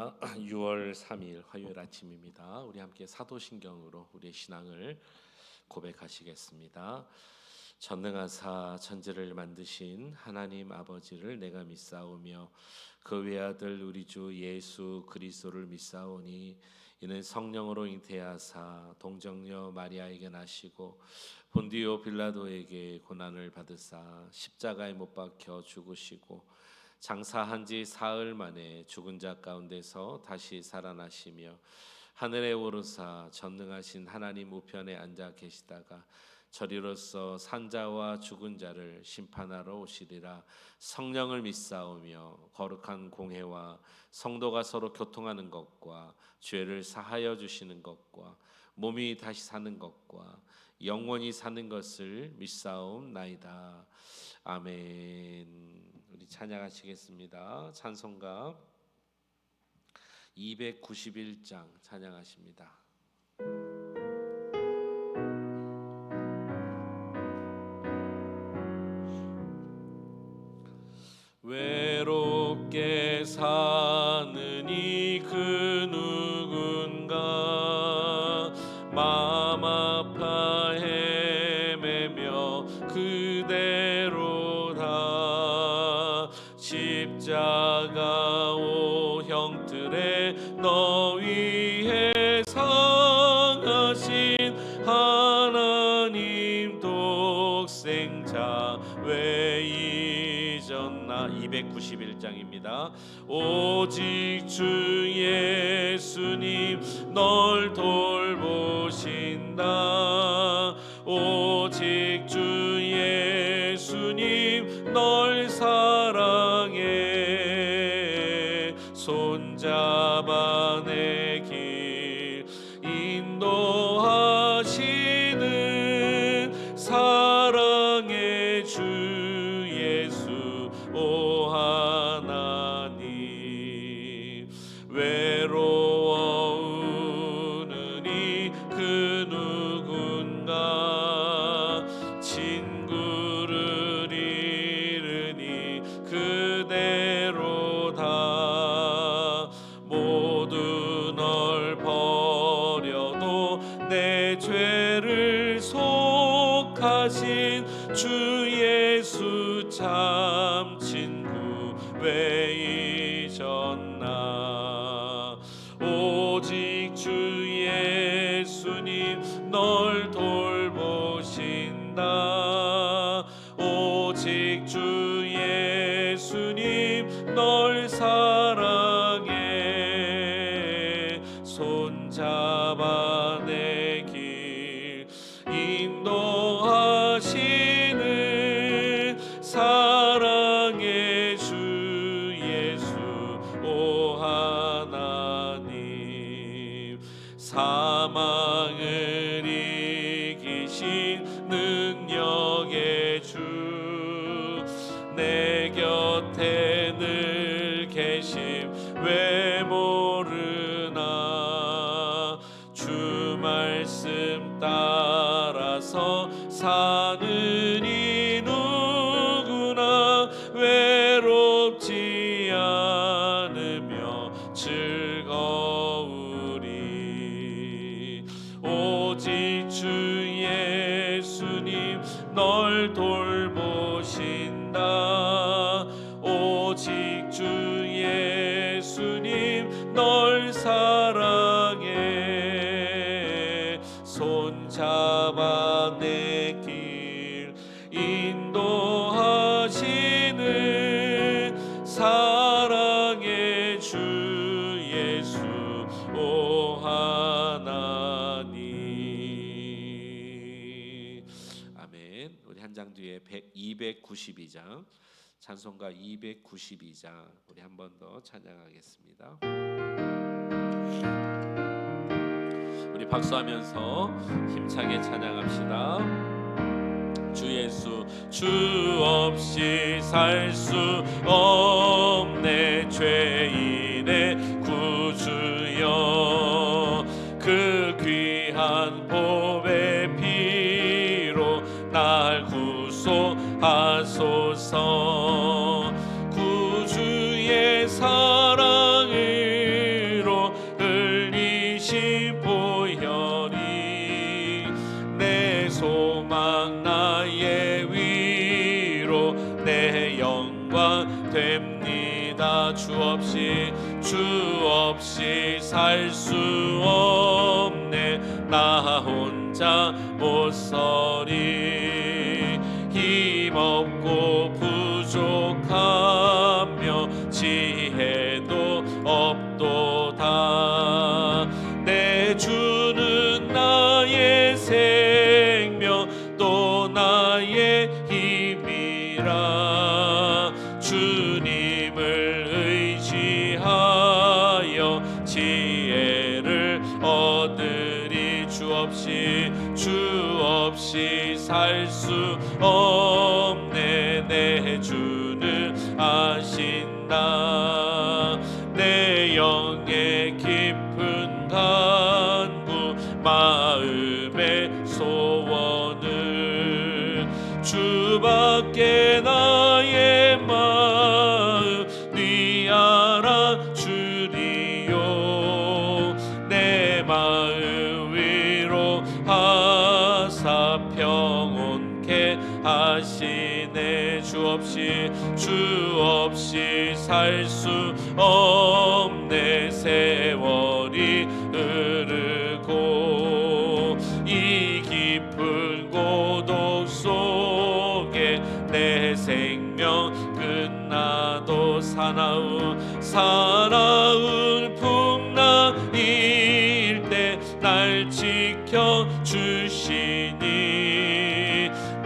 반갑습니다. 6월 3일 화요일 아침입니다. 우리 함께 사도신경으로 우리의 신앙을 고백하시겠습니다. 전능하사 천지를 만드신 하나님 아버지를 내가 믿사오며 그 외아들 우리 주 예수 그리스도를 믿사오니 이는 성령으로 잉태하사 동정녀 마리아에게 나시고 본디오 빌라도에게 고난을 받으사 십자가에 못 박혀 죽으시고 장사한 지 사흘 만에 죽은 자 가운데서 다시 살아나시며 하늘에 오르사 전능하신 하나님 우편에 앉아 계시다가 저리로서 산자와 죽은 자를 심판하러 오시리라. 성령을 믿사오며 거룩한 공회와 성도가 서로 교통하는 것과 죄를 사하여 주시는 것과 몸이 다시 사는 것과 영원히 사는 것을 믿사옵나이다. 아멘. 우리 찬양하시겠습니다. 찬송가 291장 찬양하십니다. 외롭게 사는 이 그 누군가 마음 아파 헤매며 그대로 다 십자가 오형틀에 너 위해 상하신 하나님 독생자 왜 잊었나. 291장입니다. 오직 주 예수님 널 돌보신다. 오직 주 예수님 널 사랑해. 손잡아 내 길 인도하시는 사랑의 주 예수 오 하나님. 외로워우는 이 그 누군가 친구를 잃으니 그대로 다 모두 널 버려도 내 죄를 속하신 주 예수 참 친구 왜 잊었나. 오직 주 예수님 널 돌보신다. 오직 주 예수님 널 사랑해. 손잡아 내 길 인도하시는 사랑의 주 예수 오 하나님. 사망을 이기신 능력의 주 내 곁에 늘 계심 왜 모르나. 주 말씀 따라서 사는 이 누구나 외롭지 않으며 즐거우리. 오직 주 예수님 널 돌보신다. 오직 주 예수님 널 사랑해. 손잡아 내 길 인도하시는 사랑의 주 예수 오 하나님. 아멘. 우리 한 장 뒤에 292장 찬송가 292장 우리 한 번 더 찬양하겠습니다. 우리 박수하면서 힘차게 찬양합시다. 주 예수 주 없이 살 수 없네. 죄인의 구주여 그 귀한 보배 피로 날 구속하소서. 구주의 사랑을 주 없이 살 수 없네. 나 혼자 못 서리. 힘없고 부족하며 지혜도 없도다. 내 주는 나의 생명 또 나의 힘이라. 주님을 의지하여 지혜를 얻으리. 주 없이 살 수 없네. 내 주는 아신다. 내 영의 깊은 간구 마음의 소원은 주밖에 나의 마음 네 알아주리요. 내 마음 위로하사 평온케 하시네. 주 없이 살 수 없네. 세월이 흐르고 이 깊은 고독 속에 내 생명 끝나도 사나운 풍랑일 때 날 지켜주시니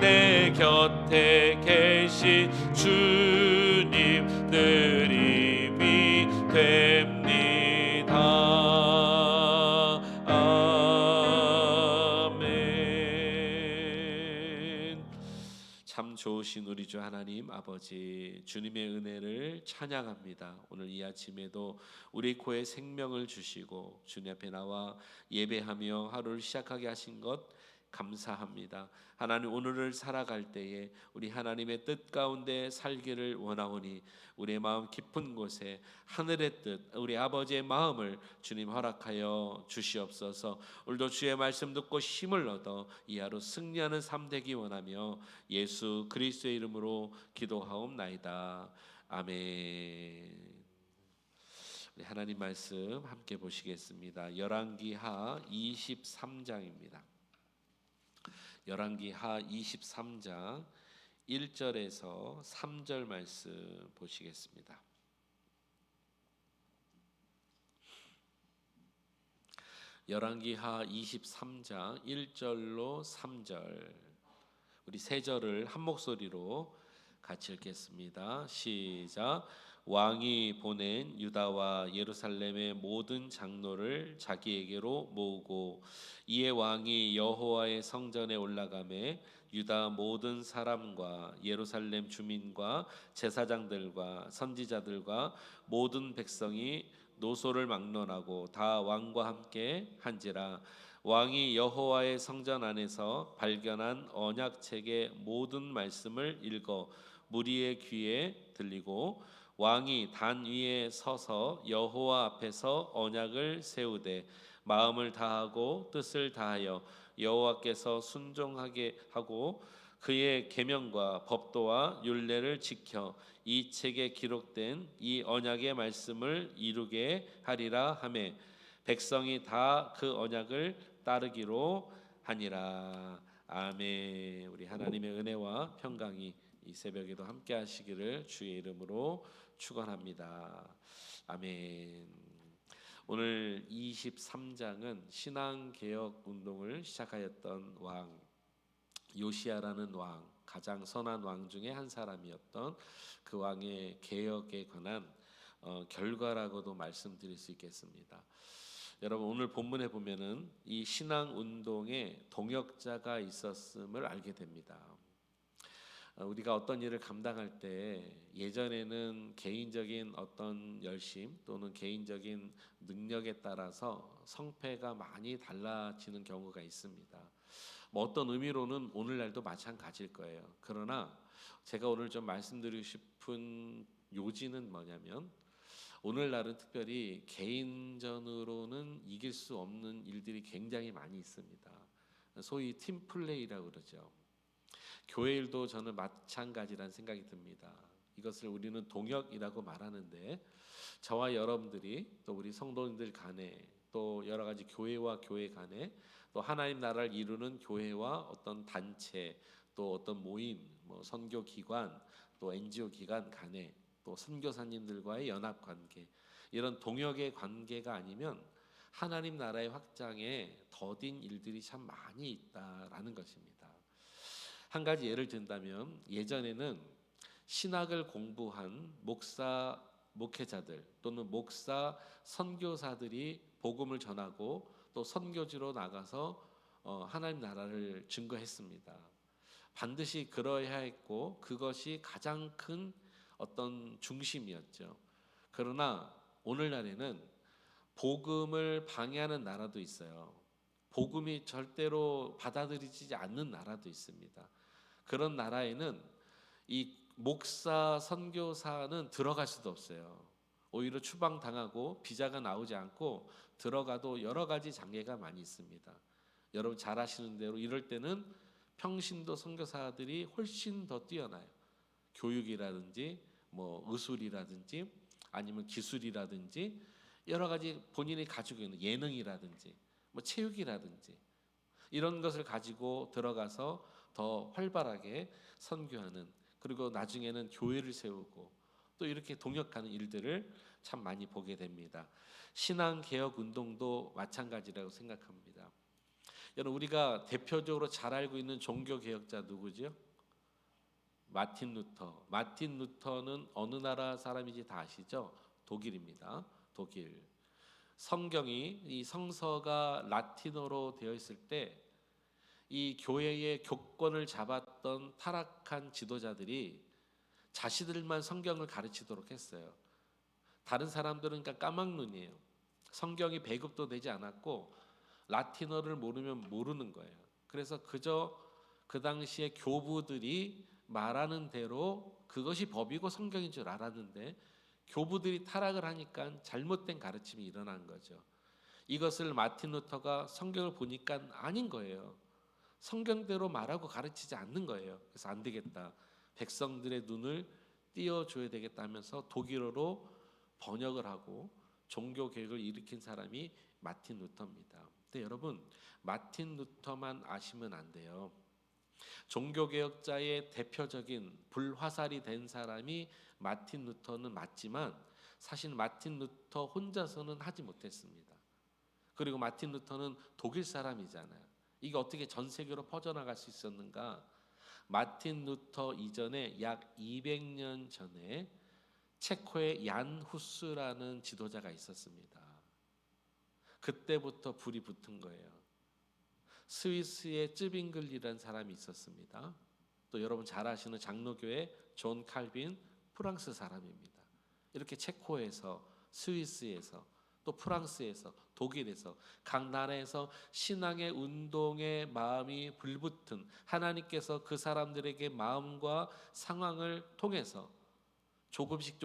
내 곁에 계신 주님 늘 힘이 됩니다. 아멘. 참 좋으신 우리 주 하나님 아버지, 주님의 은혜를 찬양합니다. 오늘 이 아침에도 우리 코에 생명을 주시고 주님 앞에 나와 예배하며 하루를 시작하게 하신 것 감사합니다. 하나님, 오늘을 살아갈 때에 우리 하나님의 뜻 가운데 살기를 원하오니 우리의 마음 깊은 곳에 하늘의 뜻, 우리 아버지의 마음을 주님 허락하여 주시옵소서. 오늘도 주의 말씀 듣고 힘을 얻어 이 하루 승리하는 삶 되기 원하며 예수 그리스도의 이름으로 기도하옵나이다. 아멘. 우리 하나님 말씀 함께 보시겠습니다. 열왕기하 23장입니다. 열왕기하 23장 1절에서 3절 말씀 보시겠습니다. 열왕기하 23장 1절로 3절, 우리 세 절을 한 목소리로 같이 읽겠습니다. 시작. 왕이 보낸 유다와 예루살렘의 모든 장로를 자기에게로 모으고 이에 왕이 여호와의 성전에 올라가매 유다 모든 사람과 예루살렘 주민과 제사장들과 선지자들과 모든 백성이 노소를 막론하고 다 왕과 함께 한지라. 왕이 여호와의 성전 안에서 발견한 언약책의 모든 말씀을 읽어 무리의 귀에 들리고 왕이 단 위에 서서 여호와 앞에서 언약을 세우되 마음을 다하고 뜻을 다하여 여호와께서 순종하게 하고 그의 계명과 법도와 율례를 지켜 이 책에 기록된 이 언약의 말씀을 이루게 하리라 하매 백성이 다 그 언약을 따르기로 하니라. 아멘. 우리 하나님의 은혜와 평강이 이 새벽에도 함께 하시기를 주의 이름으로 축원합니다. 아멘. 오늘 23장은 신앙개혁 운동을 시작하였던 왕 요시야라는 왕, 가장 선한 왕 중에 한 사람이었던 그 왕의 개혁에 관한 결과라고도 말씀드릴 수 있겠습니다. 여러분, 오늘 본문에 보면은 이 신앙 운동에 동역자가 있었음을 알게 됩니다. 우리가 어떤 일을 감당할 때 예전에는 개인적인 어떤 열심 또는 개인적인 능력에 따라서 성패가 많이 달라지는 경우가 있습니다. 뭐 어떤 의미로는 오늘날도 마찬가지일 거예요. 그러나 제가 오늘 좀 말씀드리고 싶은 요지는 뭐냐면, 오늘날은 특별히 개인전으로는 이길 수 없는 일들이 굉장히 많이 있습니다. 소위 팀플레이라고 그러죠. 교회 일도 저는 마찬가지라는 생각이 듭니다. 이것을 우리는 동역이라고 말하는데, 저와 여러분들이 또 우리 성도님들 간에 또 여러 가지 교회와 교회 간에 또 하나님 나라를 이루는 교회와 어떤 단체 또 어떤 모임, 뭐 선교 기관 또 NGO 기관 간에 또 선교사님들과의 연합 관계, 이런 동역의 관계가 아니면 하나님 나라의 확장에 더딘 일들이 참 많이 있다라는 것입니다. 한 가지 예를 든다면, 예전에는 신학을 공부한 목사 목회자들 또는 목사 선교사들이 복음을 전하고 또 선교지로 나가서 하나님 나라를 증거했습니다. 반드시 그러해야 했고 그것이 가장 큰 어떤 중심이었죠. 그러나 오늘날에는 복음을 방해하는 나라도 있어요. 복음이 절대로 받아들이지 않는 나라도 있습니다. 그런 나라에는 이 목사 선교사는 들어갈 수도 없어요. 오히려 추방당하고 비자가 나오지 않고 들어가도 여러 가지 장애가 많이 있습니다. 여러분 잘 아시는 대로 이럴 때는 평신도 선교사들이 훨씬 더 뛰어나요. 교육이라든지 뭐 의술이라든지 아니면 기술이라든지 여러 가지 본인이 가지고 있는 예능이라든지 뭐 체육이라든지 이런 것을 가지고 들어가서 더 활발하게 선교하는, 그리고 나중에는 교회를 세우고 또 이렇게 동역하는 일들을 참 많이 보게 됩니다. 신앙 개혁 운동도 마찬가지라고 생각합니다. 여러분 우리가 대표적으로 잘 알고 있는 종교 개혁자 누구죠? 마틴 루터. 마틴 루터는 어느 나라 사람인지 다 아시죠? 독일입니다. 독일. 성경이 이 성서가 라틴어로 되어 있을 때 이 교회의 교권을 잡았던 타락한 지도자들이 자신들만 성경을 가르치도록 했어요. 다른 사람들은 그러니까 까막눈이에요. 성경이 배급도 되지 않았고 라틴어를 모르면 모르는 거예요. 그래서 그저 그 당시에 교부들이 말하는 대로 그것이 법이고 성경인 줄 알았는데 교부들이 타락을 하니까 잘못된 가르침이 일어난 거죠. 이것을 마틴 루터가 성경을 보니까 아닌 거예요. 성경대로 말하고 가르치지 않는 거예요. 그래서 안 되겠다. 백성들의 눈을 띄워줘야 되겠다 하면서 독일어로 번역을 하고 종교 개혁을 일으킨 사람이 마틴 루터입니다. 근데 여러분 마틴 루터만 아시면 안 돼요. 종교 개혁자의 대표적인 불화살이 된 사람이 마틴 루터는 맞지만 사실 마틴 루터 혼자서는 하지 못했습니다. 그리고 마틴 루터는 독일 사람이잖아요. 이게 어떻게 전 세계로 퍼져나갈 수 있었는가? 마틴 루터 이전에 약 200년 전에 체코의 얀 후스라는 지도자가 있었습니다. 그때부터 불이 붙은 거예요. 스위스의 쯔빙글이라는 사람이 있었습니다. 또 여러분 잘 아시는 장로교의 존 칼빈, 프랑스 사람입니다. 이렇게 체코에서, 스위스에서, 또 프랑스에서, 독일에서 각 나라에서 신앙의 운동의 마음이 불붙은, 하나님께서 그 사람들에게 마음과 상황을 통해서 조금씩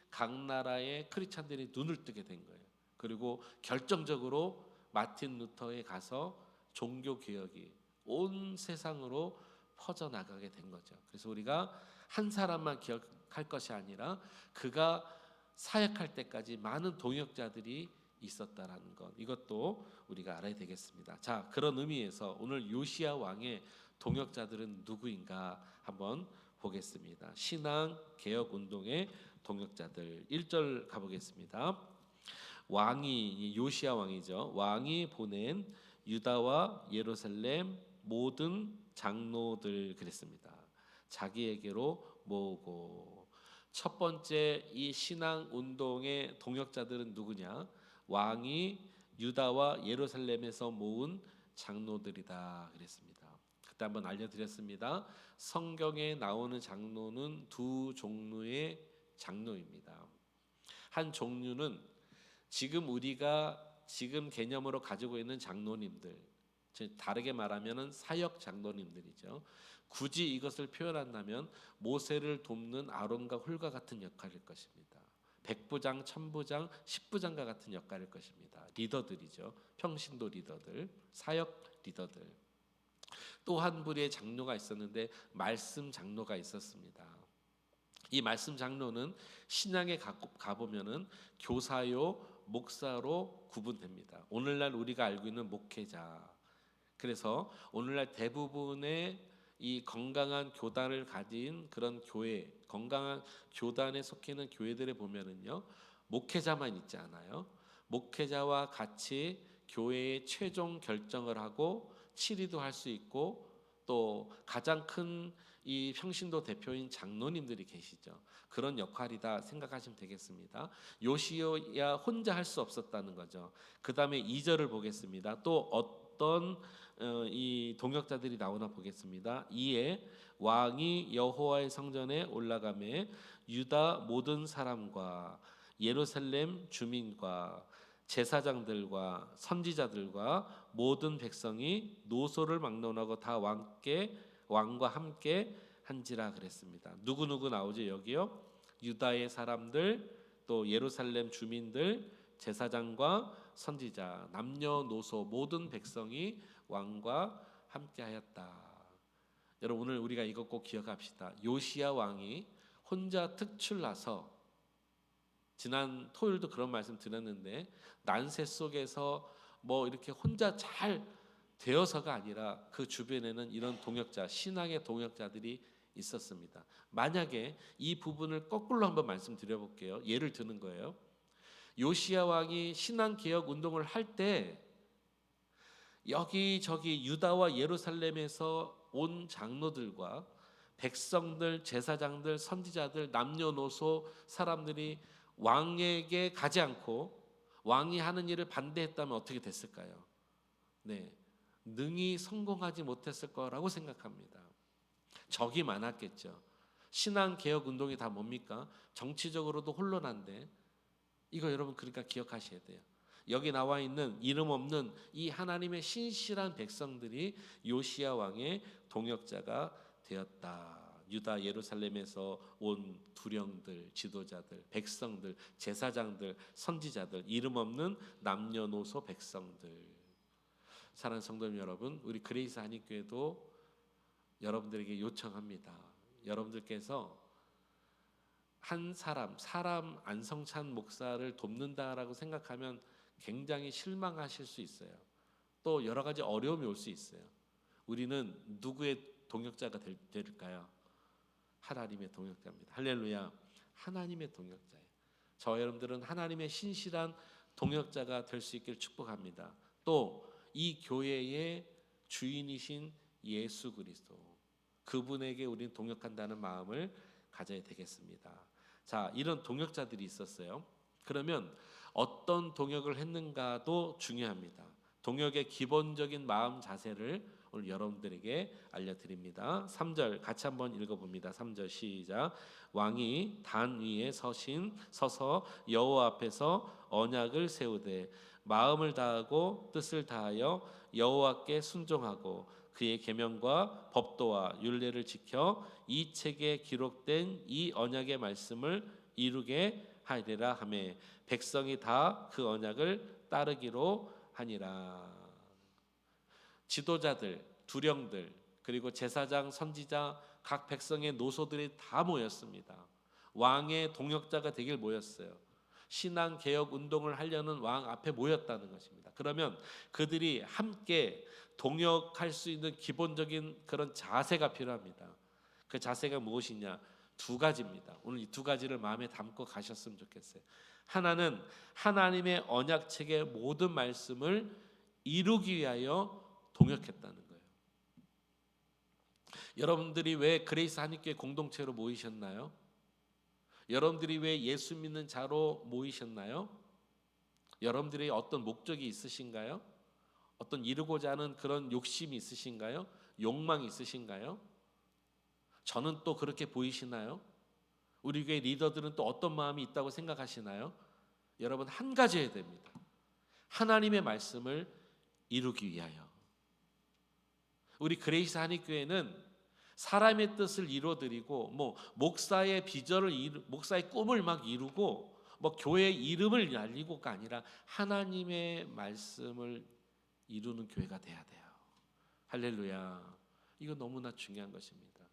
각 나라의 크리스찬들이 눈을 뜨게 된 거예요. 그리고 결정적으로 마틴 루터에 가서 종교 개혁이 온 세상으로 퍼져나가게 된 거죠. 그래서 우리가 한 사람만 기억할 것이 아니라 그가 사역할 때까지 많은 동역자들이 있었다라는 것, 이것도 우리가 알아야 되겠습니다. 자, 그런 의미에서 오늘 요시야 왕의 동역자들은 누구인가 한번 보겠습니다. 신앙 개혁 운동의 동역자들 1절 가보겠습니다. 왕이 요시야 왕이죠. 왕이 보낸 유다와 예루살렘 모든 장로들 그랬습니다. 자기에게로 모으고. 첫 번째 이 신앙 운동의 동역자들은 누구냐? 왕이 유다와 예루살렘에서 모은 장로들이다 그랬습니다. 그때 한번 알려드렸습니다. 성경에 나오는 장로는 두 종류의 장로입니다. 한 종류는 우리가 지금 개념으로 가지고 있는 장로님들, 즉 다르게 말하면은 사역 장로님들이죠. 굳이 이것을 표현한다면 모세를 돕는 아론과 훌과 같은 역할일 것입니다. 백부장, 천부장, 십부장과 같은 역할일 것입니다. 리더들이죠. 평신도 리더들, 사역 리더들. 또 한 부류의 장로가 있었는데 말씀 장로가 있었습니다. 이 말씀 장로는 신약에 가보면은 교사요, 목사로 구분됩니다. 오늘날 우리가 알고 있는 목회자. 그래서 오늘날 대부분의 이 건강한 교단을 가진 그런 교회, 건강한 교단에 속해 있는 교회들에 보면은요, 목회자만 있지 않아요. 목회자와 같이 교회의 최종 결정을 하고 치리도 할 수 있고, 또 가장 큰 이 평신도 대표인 장로님들이 계시죠. 그런 역할이다 생각하시면 되겠습니다. 요시야 혼자 할 수 없었다는 거죠. 그 다음에 2절을 보겠습니다. 또 어떤 이 동역자들이 나오나 보겠습니다. 이에 왕이 여호와의 성전에 올라가매 유다 모든 사람과 예루살렘 주민과 제사장들과 선지자들과 모든 백성이 노소를 막론하고 다 왕과 함께 한지라 그랬습니다. 누구 나오죠 여기요? 유다의 사람들, 또 예루살렘 주민들, 제사장과 선지자, 남녀노소 모든 백성이 왕과 함께하였다. 여러분 오늘 우리가 이것 꼭 기억합시다. 요시야 왕이 혼자 특출나서, 지난 토요일도 그런 말씀 드렸는데, 난세 속에서 뭐 이렇게 혼자 잘 되어서가 아니라 그 주변에는 이런 동역자, 신앙의 동역자들이 있었습니다. 만약에 이 부분을 거꾸로 한번 말씀드려 볼게요. 예를 드는 거예요. 요시야 왕이 신앙 개혁 운동을 할 때 여기저기 유다와 예루살렘에서 온 장로들과 백성들, 제사장들, 선지자들, 남녀노소 사람들이 왕에게 가지 않고 왕이 하는 일을 반대했다면 어떻게 됐을까요? 네, 능히 성공하지 못했을 거라고 생각합니다. 적이 많았겠죠. 신앙 개혁 운동이 다 뭡니까? 정치적으로도 혼돈한데, 이거 여러분 그러니까 기억하셔야 돼요. 여기 나와 있는 이름 없는 이 하나님의 신실한 백성들이 요시야 왕의 동역자가 되었다. 유다 예루살렘에서 온 두령들, 지도자들, 백성들, 제사장들, 선지자들, 이름 없는 남녀노소 백성들. 사랑하는 성도님 여러분, 우리 그레이스 한인교회도 여러분들에게 요청합니다. 여러분들께서 한 사람 안성찬 목사를 돕는다라고 생각하면 굉장히 실망하실 수 있어요. 또 여러 가지 어려움이 올 수 있어요. 우리는 누구의 동역자가 될까요? 하나님의 동역자입니다. 할렐루야. 하나님의 동역자예요. 저와 여러분들은 하나님의 신실한 동역자가 될 수 있기를 축복합니다. 또 이 교회의 주인이신 예수 그리스도, 그분에게 우리는 동역한다는 마음을 가져야 되겠습니다. 자, 이런 동역자들이 있었어요. 그러면 어떤 동역을 했는가도 중요합니다. 동역의 기본적인 마음 자세를 오늘 여러분들에게 알려드립니다. 3절 같이 한번 읽어봅니다. 3절 시작. 왕이 단 위에 서서 여호와 앞에서 언약을 세우되 마음을 다하고 뜻을 다하여 여호와께 순종하고 그의 계명과 법도와 율례를 지켜 이 책에 기록된 이 언약의 말씀을 이루게 하리라 하매 백성이 다 그 언약을 따르기로 하니라. 지도자들, 두령들, 그리고 제사장, 선지자, 각 백성의 노소들이 다 모였습니다. 왕의 동역자가 되길 모였어요. 신앙 개혁 운동을 하려는 왕 앞에 모였다는 것입니다. 그러면 그들이 함께 동역할 수 있는 기본적인 그런 자세가 필요합니다. 그 자세가 무엇이냐? 두 가지입니다. 오늘 이 두 가지를 마음에 담고 가셨으면 좋겠어요. 하나는 하나님의 언약책의 모든 말씀을 이루기 위하여 동역했다는 거예요. 여러분들이 왜 그레이스 한인교회 공동체로 모이셨나요? 여러분들이 왜 예수 믿는 자로 모이셨나요? 여러분들이 어떤 목적이 있으신가요? 어떤 이루고자 하는 그런 욕심이 있으신가요? 욕망이 있으신가요? 저는 또 그렇게 보이시나요? 우리 교회 리더들은 또 어떤 마음이 있다고 생각하시나요? 여러분 한 가지 해야 됩니다. 하나님의 말씀을 이루기 위하여. 우리 그레이스 한인교회는 사람의 뜻을 이루어드리고 목사의 비전을 목사의 꿈을 막 이루고 교회의 이름을 날리고가 아니라 하나님의 말씀을 이루는 교회가 돼야 돼요. 할렐루야. 이거 너무나 중요한 것입니다.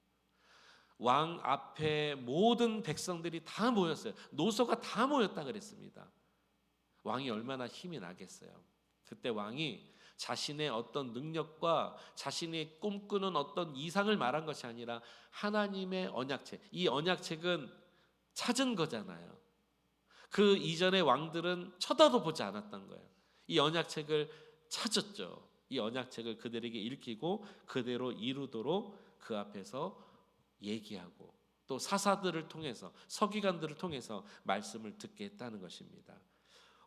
왕 앞에 모든 백성들이 다 모였어요. 노소가 다 모였다 그랬습니다. 왕이 얼마나 힘이 나겠어요. 그때 왕이 자신의 어떤 능력과 자신이 꿈꾸는 어떤 이상을 말한 것이 아니라 하나님의 언약책, 이 언약책은 찾은 거잖아요. 그 이전의 왕들은 쳐다도 보지 않았던 거예요. 이 언약책을 찾았죠. 이 언약책을 그들에게 읽히고 그대로 이루도록 그 앞에서 얘기하고 또 사사들을 통해서 서기관들을 통해서 말씀을 듣게 했다는 것입니다.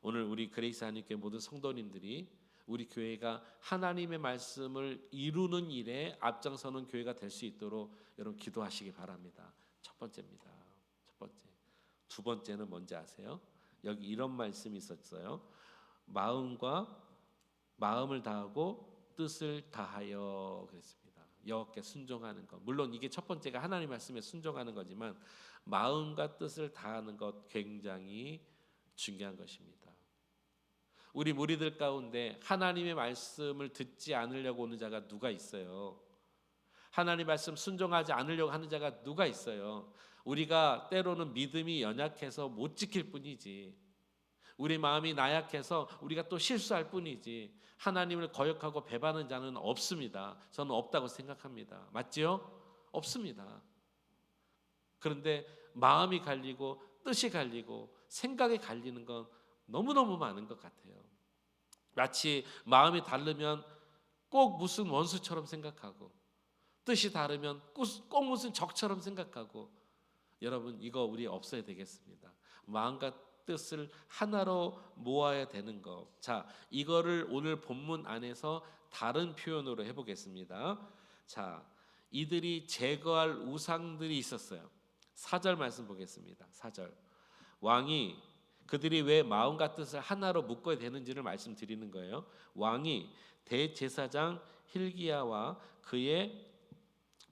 오늘 우리 그레이스 한인교회 모든 성도님들이 우리 교회가 하나님의 말씀을 이루는 일에 앞장서는 교회가 될 수 있도록 여러분 기도하시기 바랍니다. 첫 번째입니다. 첫 번째. 두 번째는 뭔지 아세요? 여기 이런 말씀이 있었어요. 마음을 다하고 뜻을 다하여 그랬습니다. 여호와께 순종하는 것. 물론 이게 첫 번째가 하나님 말씀에 순종하는 거지만 마음과 뜻을 다하는 것 굉장히 중요한 것입니다. 우리 무리들 가운데 하나님의 말씀을 듣지 않으려고 오는 자가 누가 있어요? 하나님 말씀 순종하지 않으려고 하는 자가 누가 있어요? 우리가 때로는 믿음이 연약해서 못 지킬 뿐이지, 우리 마음이 나약해서 우리가 또 실수할 뿐이지, 하나님을 거역하고 배반하는 자는 없습니다. 저는 없다고 생각합니다. 맞지요? 없습니다. 그런데 마음이 갈리고 뜻이 갈리고 생각이 갈리는 건 너무너무 많은 것 같아요. 마치 마음이 다르면 꼭 무슨 원수처럼 생각하고 뜻이 다르면 꼭 무슨 적처럼 생각하고, 여러분 이거 우리 없어야 되겠습니다. 마음과 뜻을 하나로 모아야 되는 것. 자, 이거를 오늘 본문 안에서 다른 표현으로 해보겠습니다. 자, 이들이 제거할 우상들이 있었어요. 4절 말씀 보겠습니다. 4절. 왕이 그들이 왜 마음과 뜻을 하나로 묶어야 되는지를 말씀드리는 거예요. 왕이 대제사장 hil기야와 그의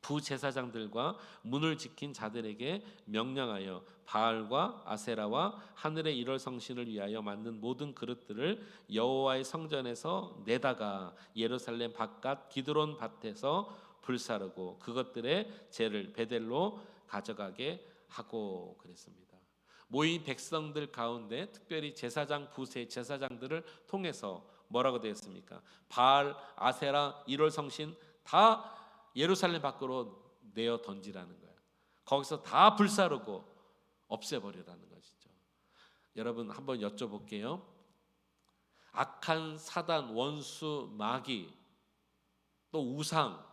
부제사장들과 문을 지킨 자들에게 명령하여 바알과 아세라와 하늘의 일월 성신을 위하여 만든 모든 그릇들을 여호와의 성전에서 내다가 예루살렘 바깥 기드론 밭에서 불사르고 그것들의 재를 베델로 가져가게 하고 그랬습니다. 모인 백성들 가운데 특별히 제사장 부세 제사장들을 통해서 뭐라고 되었습니까? 바알, 아세라, 일월 성신 다 예루살렘 밖으로 내어 던지라는 거예요. 거기서 다 불사르고 없애버리라는 것이죠. 여러분 한번 여쭤볼게요. 악한 사단, 원수, 마귀, 또 우상,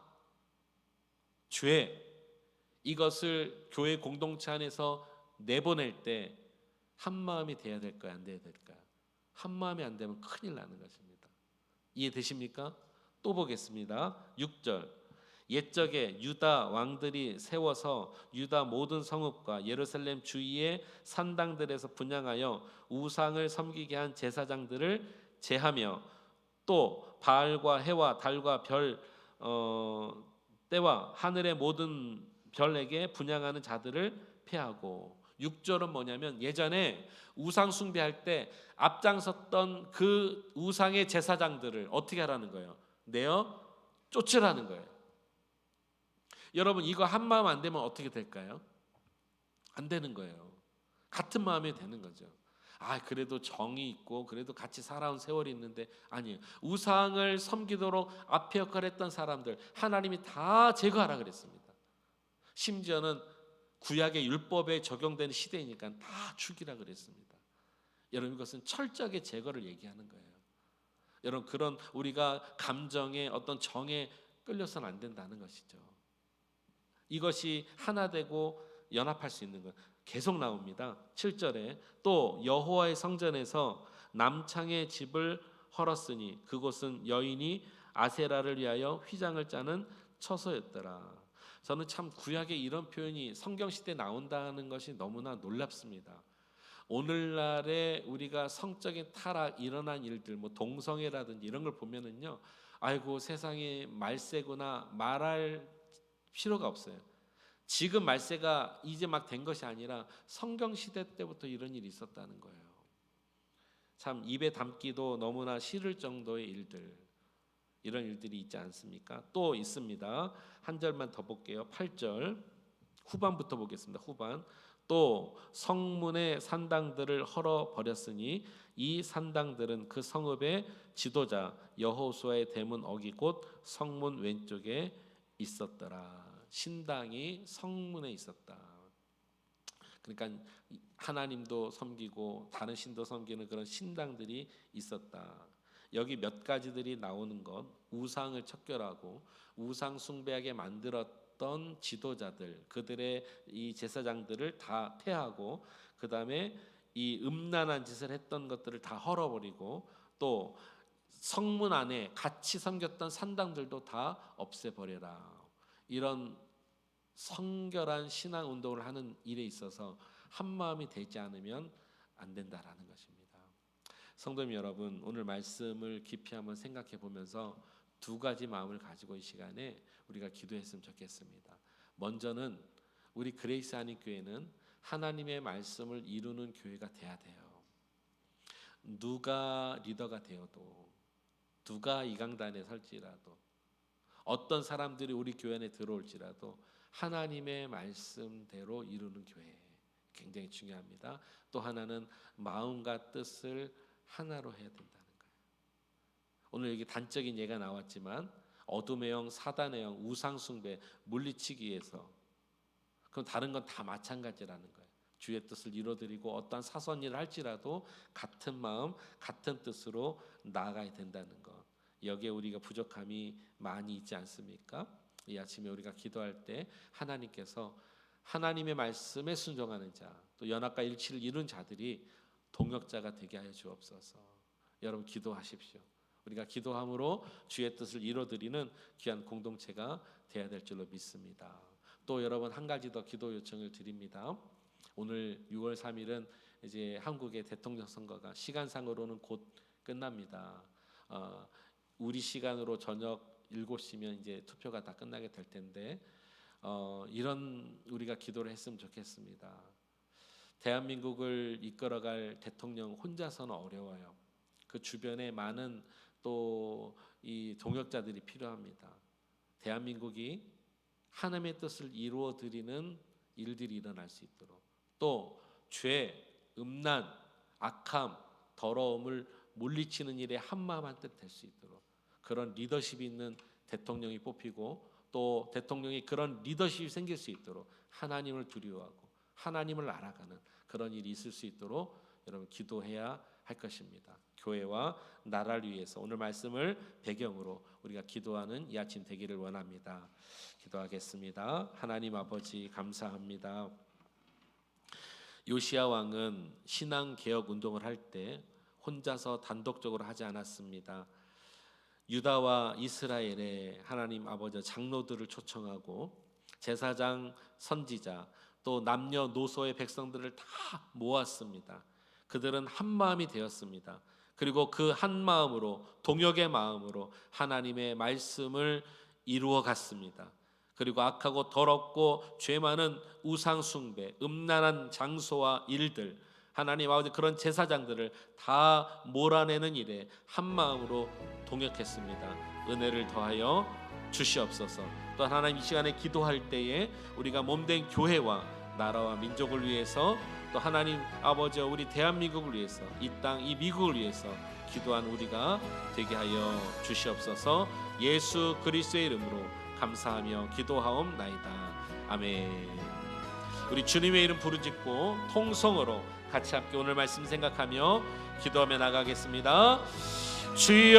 죄, 이것을 교회 공동체 안에서 내보낼 때 한마음이 돼야 될까요? 안 돼야 될까요? 한마음이 안 되면 큰일 나는 것입니다. 이해되십니까? 또 보겠습니다. 6절. 옛적에 유다 왕들이 세워서 유다 모든 성읍과 예루살렘 주위의 산당들에서 분향하여 우상을 섬기게 한 제사장들을 제하며 또 바알과 해와 달과 별 때와 하늘의 모든 별에게 분향하는 자들을 폐하고. 6절은 뭐냐면 예전에 우상 숭배할 때 앞장섰던 그 우상의 제사장들을 어떻게 하라는 거예요? 내어 쫓으라는 거예요. 여러분 이거 한 마음 안 되면 어떻게 될까요? 안 되는 거예요. 같은 마음이 되는 거죠. 아 그래도 정이 있고 그래도 같이 살아온 세월이 있는데, 아니에요. 우상을 섬기도록 앞에 역할을 했던 사람들 하나님이 다 제거하라 그랬습니다. 심지어는 구약의 율법에 적용되는 시대이니까 다 죽이라 그랬습니다. 여러분 이것은 철저하게 제거를 얘기하는 거예요. 여러분 그런 우리가 감정의 어떤 정에 끌려서는 안 된다는 것이죠. 이것이 하나 되고 연합할 수 있는 것 계속 나옵니다. 7절에 또 여호와의 성전에서 남창의 집을 헐었으니 그곳은 여인이 아세라를 위하여 휘장을 짜는 처소였더라. 저는 참 구약에 이런 표현이 성경시대에 나온다는 것이 너무나 놀랍습니다. 오늘날에 우리가 성적인 타락 일어난 일들, 뭐 동성애라든지 이런 걸 보면은요, 아이고 세상이 말세구나 말할 필요가 없어요. 지금 말세가 이제 막 된 것이 아니라 성경 시대 때부터 이런 일이 있었다는 거예요. 참 입에 담기도 너무나 싫을 정도의 일들, 이런 일들이 있지 않습니까? 또 있습니다. 한 절만 더 볼게요. 8절. 후반부터 보겠습니다. 후반. 또 성문의 산당들을 헐어 버렸으니 이 산당들은 그 성읍의 지도자 여호수아의 대문 어기 곧 성문 왼쪽에 있었더라. 신당이 성문에 있었다. 그러니까 하나님도 섬기고 다른 신도 섬기는 그런 신당들이 있었다. 여기 몇 가지들이 나오는 것, 우상을 척결하고 우상 숭배하게 만들었던 지도자들, 그들의 이 제사장들을 다 폐하고, 그 다음에 이 음란한 짓을 했던 것들을 다 헐어버리고, 또 성문 안에 같이 섬겼던 산당들도 다 없애버려라. 이런 성결한 신앙 운동을 하는 일에 있어서 한 마음이 되지 않으면 안 된다라는 것입니다. 성도님 여러분, 오늘 말씀을 깊이 한번 생각해 보면서 두 가지 마음을 가지고 이 시간에 우리가 기도했으면 좋겠습니다. 먼저는 우리 그레이스 한인교회는 하나님의 말씀을 이루는 교회가 돼야 돼요. 누가 리더가 되어도, 누가 이 강단에 설지라도, 어떤 사람들이 우리 교회 안에 들어올지라도 하나님의 말씀대로 이루는 교회 굉장히 중요합니다. 또 하나는 마음과 뜻을 하나로 해야 된다는 거예요. 오늘 여기 단적인 예가 나왔지만 어둠의 영, 사단의 영, 우상 숭배 물리치기 위해서, 그럼 다른 건 다 마찬가지라는 거예요. 주의 뜻을 이루어드리고 어떠한 사소한 일을 할지라도 같은 마음, 같은 뜻으로 나아가야 된다는 것. 여기에 우리가 부족함이 많이 있지 않습니까? 이 아침에 우리가 기도할 때 하나님께서 하나님의 말씀에 순종하는 자, 또 연합과 일치를 이룬 자들이 동역자가 되게 하여 주옵소서. 여러분 기도하십시오. 우리가 기도함으로 주의 뜻을 이루어드리는 귀한 공동체가 되어야 될 줄로 믿습니다. 또 여러분 한 가지 더 기도 요청을 드립니다. 오늘 6월 3일은 이제 한국의 대통령 선거가 시간상으로는 곧 끝납니다. 우리 시간으로 저녁 7시면 이제 투표가 다 끝나게 될 텐데 이런 우리가 기도를 했으면 좋겠습니다. 대한민국을 이끌어갈 대통령 혼자서는 어려워요. 그 주변에 많은 또 이 동역자들이 필요합니다. 대한민국이 하나님의 뜻을 이루어 드리는 일들이 일어날 수 있도록, 또 죄, 음란, 악함, 더러움을 물리치는 일에 한마음 한뜻 될 수 있도록 그런 리더십이 있는 대통령이 뽑히고, 또 대통령이 그런 리더십이 생길 수 있도록 하나님을 두려워하고 하나님을 알아가는 그런 일이 있을 수 있도록 여러분 기도해야 할 것입니다. 교회와 나라를 위해서 오늘 말씀을 배경으로 우리가 기도하는 이 아침 되기를 원합니다. 기도하겠습니다. 하나님 아버지 감사합니다. 요시야 왕은 신앙 개혁 운동을 할 때 혼자서 단독적으로 하지 않았습니다. 유다와 이스라엘의 하나님 아버지 장로들을 초청하고 제사장, 선지자, 또 남녀노소의 백성들을 다 모았습니다. 그들은 한 마음이 되었습니다. 그리고 그 한 마음으로, 동역의 마음으로 하나님의 말씀을 이루어 갔습니다. 그리고 악하고 더럽고 죄 많은 우상 숭배, 음란한 장소와 일들, 하나님 아버지 그런 제사장들을 다 몰아내는 일에 한 마음으로 동역했습니다. 은혜를 더하여 주시옵소서. 또 하나님 이 시간에 기도할 때에 우리가 몸된 교회와 나라와 민족을 위해서, 또 하나님 아버지 우리 대한민국을 위해서, 이 땅 이 미국을 위해서 기도한 우리가 되게 하여 주시옵소서. 예수 그리스도의 이름으로 감사하며 기도하옵나이다. 아멘. 우리 주님의 이름 부르짖고 통성으로 같이 함께 오늘 말씀 생각하며 기도하며 나가겠습니다. 주여,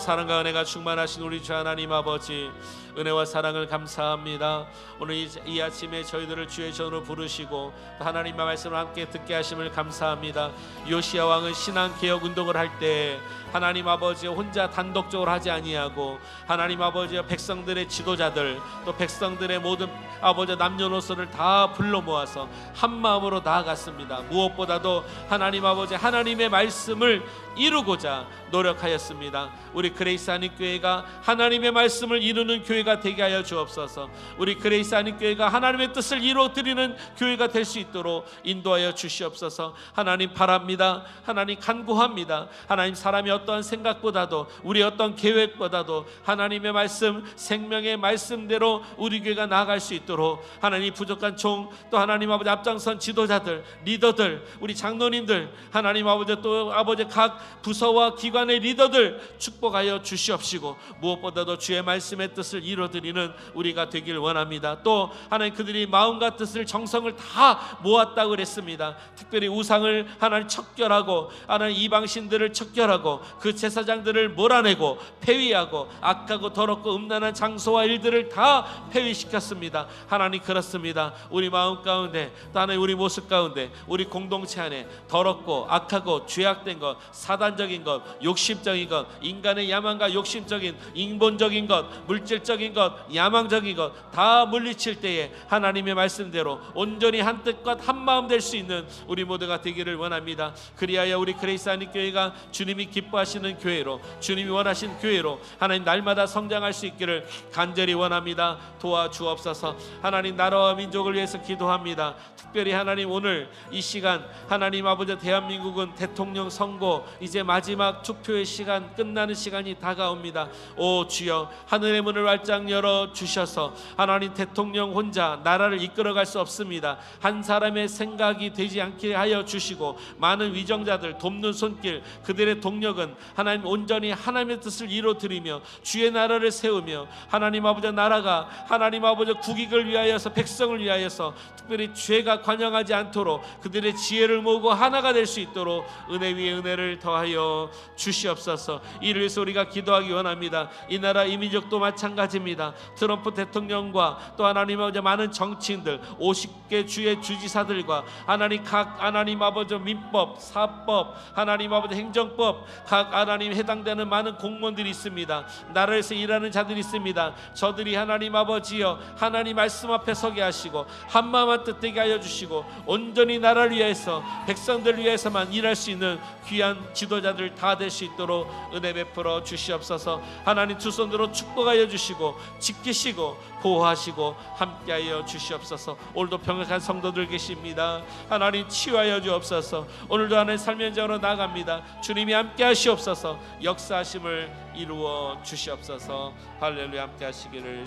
사랑과 은혜가 충만하신 우리 주 하나님 아버지, 은혜와 사랑을 감사합니다. 오늘 이 아침에 저희들을 주의 전으로 부르시고 하나님의 말씀을 함께 듣게 하심을 감사합니다. 요시야 왕은 신앙 개혁 운동을 할 때 하나님 아버지 혼자 단독적으로 하지 아니하고 하나님 아버지 백성들의 지도자들, 또 백성들의 모든 아버지 남녀노소를 다 불러 모아서 한 마음으로 나아갔습니다. 무엇보다도 하나님 아버지 하나님의 말씀을 이루고자 노력하였습니다. 우리 그레이스 한인교회가 하나님의 말씀을 이루는 교회가 되게 하여 주옵소서. 우리 그레이스 한인교회가 하나님의 뜻을 이루어드리는 교회가 될 수 있도록 인도하여 주시옵소서. 하나님 바랍니다. 하나님 간구합니다. 하나님 사람이 어떠한 생각보다도 우리 어떤 계획보다도 하나님의 말씀, 생명의 말씀대로 우리 교회가 나아갈 수 있도록 하나님 부족한 종, 또 하나님 아버지 앞장선 지도자들, 리더들, 우리 장로님들, 하나님 아버지 또 아버지 각 부서와 기관의 리더들 축복하여 주시옵시고, 무엇보다도 주의 말씀의 뜻을 이루어드리는 우리가 되길 원합니다. 또 하나님 그들이 마음과 뜻을 정성을 다 모았다고 그랬습니다. 특별히 우상을 하나님 척결하고 하나님 이방신들을 척결하고 그 제사장들을 몰아내고 폐위하고 악하고 더럽고 음란한 장소와 일들을 다 폐위시켰습니다. 하나님 그렇습니다. 우리 마음 가운데 또 하나님 우리 모습 가운데 우리 공동체 안에 더럽고 악하고 죄악된 것, 사단적인 것, 욕심적인 것, 인간의 야망과 욕심적인 인본적인 것, 물질적인 것, 야망적인 것 다 물리칠 때에 하나님의 말씀대로 온전히 한 뜻과 한 마음 될 수 있는 우리 모두가 되기를 원합니다. 그리하여 우리 그레이스 한인교회가 주님이 기뻐하시는 교회로, 주님이 원하신 교회로 하나님 날마다 성장할 수 있기를 간절히 원합니다. 도와주옵소서. 하나님 나라와 민족을 위해서 기도합니다. 특별히 하나님 오늘 이 시간 하나님 아버지 대한민국은 대통령 선거 이제 마지막 투표의 시간, 끝나는 시간이 다가옵니다. 오 주여, 하늘의 문을 활짝 열어 주셔서 하나님 대통령 혼자 나라를 이끌어갈 수 없습니다. 한 사람의 생각이 되지 않게 하여 주시고 많은 위정자들 돕는 손길, 그들의 동력은 하나님 온전히 하나님의 뜻을 이루어드리며 주의 나라를 세우며 하나님 아버지 나라가 하나님 아버지 국익을 위하여서, 백성을 위하여서 특별히 죄가 관영하지 않도록 그들의 지혜를 모으고 하나가 될 수 있도록 은혜 위에 은혜를 더하여 주시옵소서. 이를 위해서 우리가 기도하기 원합니다. 이 나라 이 민족도 마찬가지입니다. 트럼프 대통령과 또 하나님 아버지 많은 정치인들, 50개 주의 주지사들과 하나님 각 하나님 아버지 민법, 사법, 하나님 아버지 행정법, 각 하나님 해당되는 많은 공무원들이 있습니다. 나라에서 일하는 자들이 있습니다. 저들이 하나님 아버지여 하나님 말씀 앞에 서게 하시고 한마음 한뜻 되게 하여 주시고 온전히 나라를 위해서, 백성들을 위해서만 일할 수 있는 귀한 지도자들 다 될 수 있도록 은혜 베풀어 주시옵소서. 하나님 두 손으로 축복하여 주시고 지키시고 보호하시고 함께하여 주시옵소서. 오늘도 병약한 성도들 계십니다. 하나님 치유하여 주옵소서. 오늘도 하나님 삶의 현장으로 나아갑니다. 주님이 함께하시옵소서. 역사하심을 이루어 주시옵소서. 할렐루야. 함께하시기를